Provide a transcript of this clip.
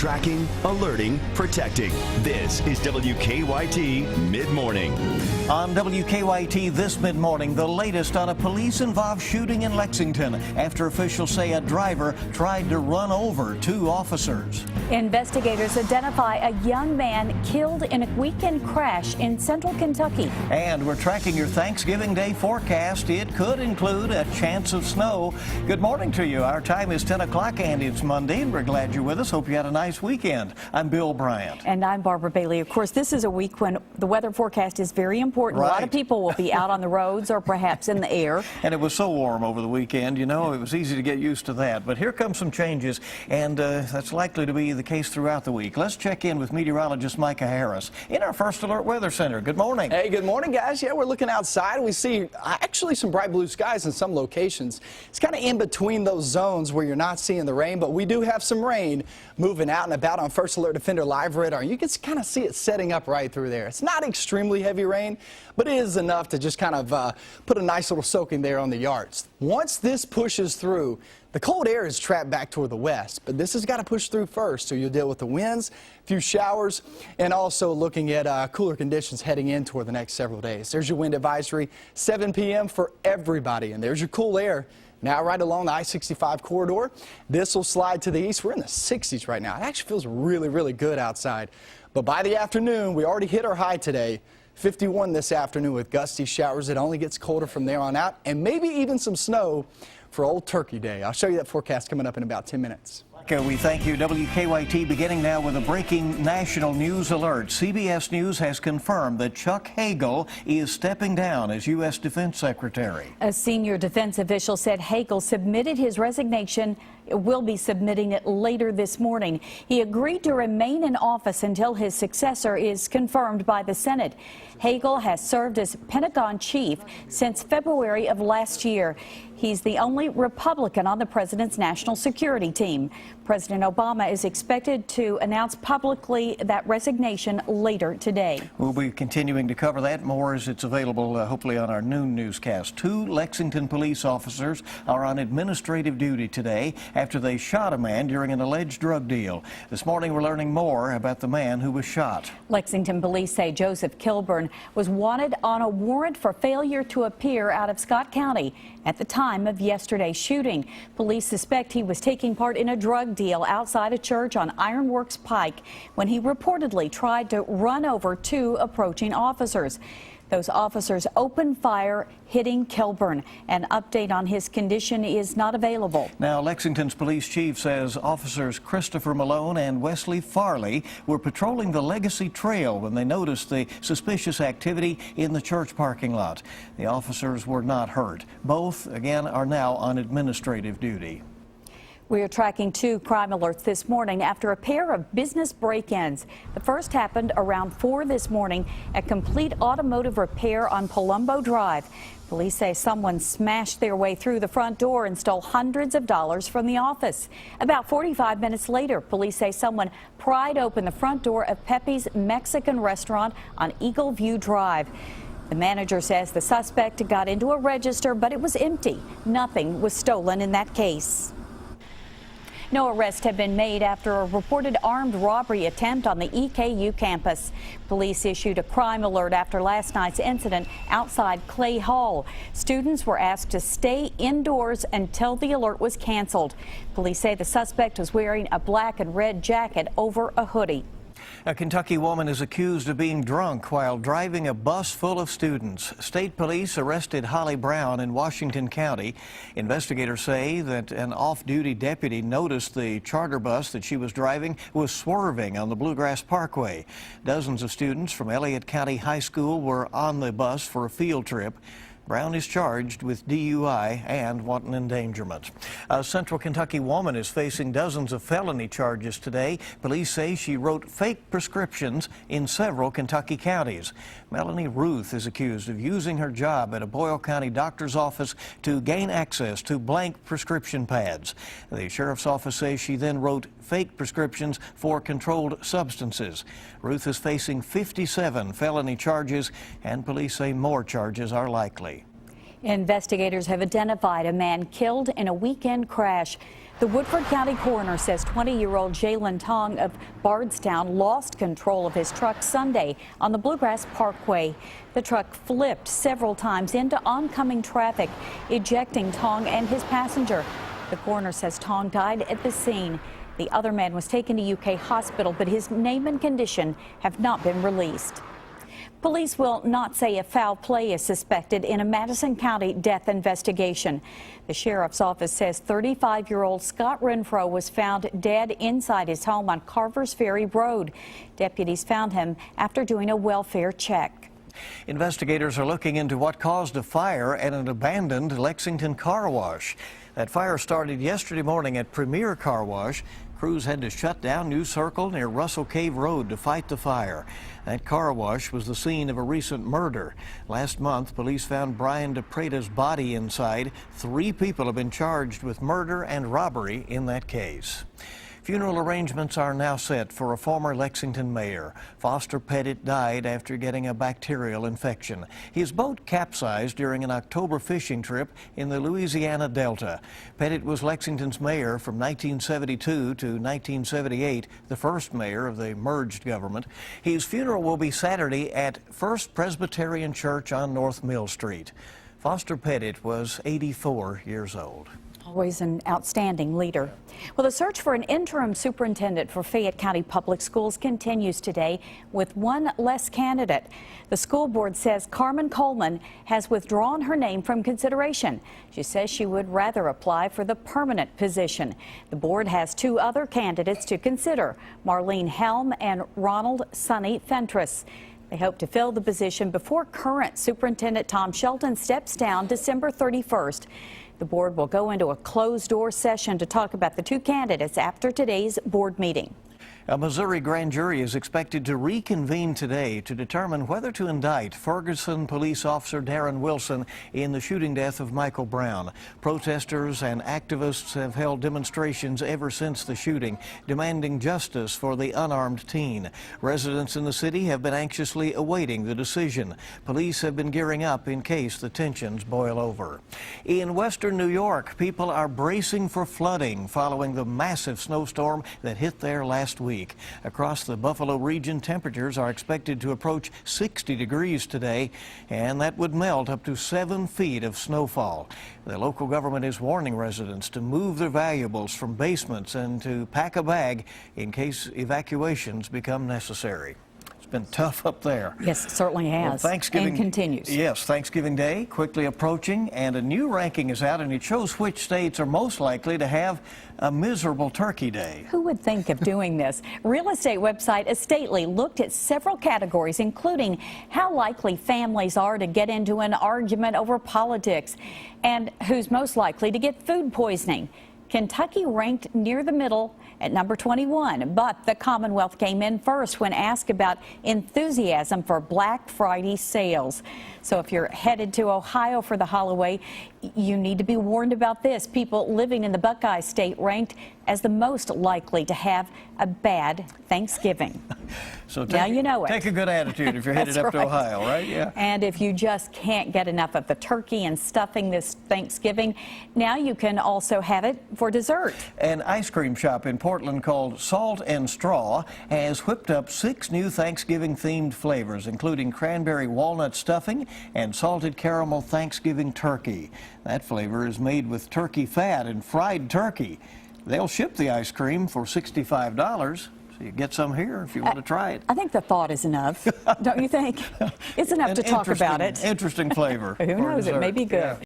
Tracking, alerting, protecting. This is WKYT Mid-Morning. On WKYT this mid-morning, the latest on a police-involved shooting in Lexington after officials say a driver tried to run over two officers. Investigators identify a young man killed in a weekend crash in central Kentucky. And we're tracking your Thanksgiving Day forecast. It could include a chance of snow. Good morning to you. Our time is 10 o'clock and it's Monday, and we're glad you're with us. Hope you had a nice weekend. I'm Bill Bryant. And I'm Barbara Bailey. Of course, this is a week when the weather forecast is very important. Right. A lot of people will be out on the roads or perhaps in the air. And it was so warm over the weekend, you know, it was easy to get used to that. But here come some changes, and that's likely to be the case throughout the week. Let's check in with meteorologist Micah Harris in our First Alert Weather Center. Good morning. Hey, good morning, guys. Yeah, we're looking outside. We see actually some bright blue skies in some locations. It's kind of in between those zones where you're not seeing the rain, but we do have some rain moving out and about on First Alert Defender Live Radar. You can kind of see it setting up right through there. It's not extremely heavy rain, but it is enough to just kind of put a nice little soaking there on the yards. Once this pushes through, the cold air is trapped back toward the west, but this has got to push through first, so you'll deal with the winds, a few showers, and also looking at cooler conditions heading in toward the next several days. There's your wind advisory, 7 p.m. for everybody, and there's your cool air. Now right along the I-65 corridor, this will slide to the east. We're in the 60s right now. It actually feels really, really good outside. But by the afternoon, we already hit our high today. 51 this afternoon with gusty showers. It only gets colder from there on out, and maybe even some snow for Old Turkey Day. I'll show you that forecast coming up in about 10 minutes. We thank you. WKYT beginning now with a breaking national news alert. CBS News has confirmed that Chuck Hagel is stepping down as U.S. Defense Secretary. A senior defense official said Hagel submitted his resignation. Will be submitting it later this morning. He agreed to remain in office until his successor is confirmed by the Senate. Hagel has served as Pentagon chief since February of last year. He's the only Republican on the president's national security team. President Obama is expected to announce publicly that resignation later today. We'll be continuing to cover that more as it's available hopefully on our noon newscast. Two Lexington police officers are on administrative duty today after they shot a man during an alleged drug deal. This morning we're learning more about the man who was shot. Lexington police say Joseph Kilburn was wanted on a warrant for failure to appear out of Scott County at the time of yesterday's shooting. Police suspect he was taking part in a drug deal outside a church on Ironworks Pike when he reportedly tried to run over two approaching officers. Those officers opened fire, hitting Kilburn. An update on his condition is not available. Now, Lexington's police chief says officers Christopher Malone and Wesley Farley were patrolling the Legacy Trail when they noticed the suspicious activity in the church parking lot. The officers were not hurt. Both, again, are now on administrative duty. We are tracking two crime alerts this morning after a pair of business break-ins. The first happened around 4 this morning at Complete Automotive Repair on Palumbo Drive. Police say someone smashed their way through the front door and stole hundreds of dollars from the office. About 45 minutes later, police say someone pried open the front door of Pepe's Mexican restaurant on Eagle View Drive. The manager says the suspect got into a register, but it was empty. Nothing was stolen in that case. No arrests have been made after a reported armed robbery attempt on the EKU campus. Police issued a crime alert after last night's incident outside Clay Hall. Students were asked to stay indoors until the alert was canceled. Police say the suspect was wearing a black and red jacket over a hoodie. A Kentucky woman is accused of being drunk while driving a bus full of students. State police arrested Holly Brown in Washington County. Investigators say that an off-duty deputy noticed the charter bus that she was driving was swerving on the Bluegrass Parkway. Dozens of students from Elliott County High School were on the bus for a field trip. Brown is charged with DUI and wanton endangerment. A Central Kentucky woman is facing dozens of felony charges today. Police say she wrote fake prescriptions in several Kentucky counties. Melanie Ruth is accused of using her job at a Boyle County doctor's office to gain access to blank prescription pads. The sheriff's office says she then wrote fake prescriptions for controlled substances. Ruth is facing 57 felony charges, and police say more charges are likely. Investigators have identified a man killed in a weekend crash. The Woodford County coroner says 20-year-old Jalen Tong of Bardstown lost control of his truck Sunday on the Bluegrass Parkway. The truck flipped several times into oncoming traffic, ejecting Tong and his passenger. The coroner says Tong died at the scene. The other man was taken to UK hospital, but his name and condition have not been released. Police will not say if foul play is suspected in a Madison County death investigation. The sheriff's office says 35-year-old Scott Renfro was found dead inside his home on Carver's Ferry Road. Deputies found him after doing a welfare check. Investigators are looking into what caused a fire at an abandoned Lexington car wash. That fire started yesterday morning at Premier Car Wash. Crews had to shut down New Circle near Russell Cave Road to fight the fire. That car wash was the scene of a recent murder. Last month, police found Brian DePreta's body inside. 3 people have been charged with murder and robbery in that case. Funeral arrangements are now set for a former Lexington mayor. Foster Pettit died after getting a bacterial infection. His boat capsized during an October fishing trip in the Louisiana Delta. Pettit was Lexington's mayor from 1972 to 1978, the first mayor of the merged government. His funeral will be Saturday at First Presbyterian Church on North Mill Street. Foster Pettit was 84 years old. Always an outstanding leader. Well, the search for an interim superintendent for Fayette County Public Schools continues today with one less candidate. The school board says Carmen Coleman has withdrawn her name from consideration. She says she would rather apply for the permanent position. The board has 2 other candidates to consider, Marlene Helm and Ronald Sonny Fentress. They hope to fill the position before current Superintendent Tom Shelton steps down December 31st. The board will go into a closed-door session to talk about the 2 candidates after today's board meeting. A Missouri grand jury is expected to reconvene today to determine whether to indict Ferguson police officer Darren Wilson in the shooting death of Michael Brown. Protesters and activists have held demonstrations ever since the shooting, demanding justice for the unarmed teen. Residents in the city have been anxiously awaiting the decision. Police have been gearing up in case the tensions boil over. In western New York, people are bracing for flooding following the massive snowstorm that hit there last week. Across the Buffalo region, temperatures are expected to approach 60 degrees today, and that would melt up to 7 feet of snowfall. The local government is warning residents to move their valuables from basements and to pack a bag in case evacuations become necessary. It's been tough up there. Yes, it certainly has. Well, Thanksgiving and continues. Yes, Thanksgiving Day quickly approaching, and a new ranking is out, and it shows which states are most likely to have a miserable turkey day. Who would think of doing this? Real estate website Estately looked at several categories, including how likely families are to get into an argument over politics and who's most likely to get food poisoning. Kentucky ranked near the middle at number 21, but the Commonwealth came in first when asked about enthusiasm for Black Friday sales. So if you're headed to Ohio for the holiday, you need to be warned about this. People living in the Buckeye State ranked as the most likely to have a bad Thanksgiving. So now you know it. Take a good attitude if you're headed up to Ohio, right? Yeah. And if you just can't get enough of the turkey and stuffing this Thanksgiving, now you can also have it for dessert. An ice cream shop in Portland called Salt and Straw has whipped up 6 new Thanksgiving-themed flavors, including cranberry walnut stuffing and salted caramel Thanksgiving turkey. That flavor is made with turkey fat and fried turkey. They'll ship the ice cream for $65. So you get some here if you want to try it. I think the thought is enough, don't you think? It's enough to talk about it. Interesting flavor. Who knows? It may be good. Yeah.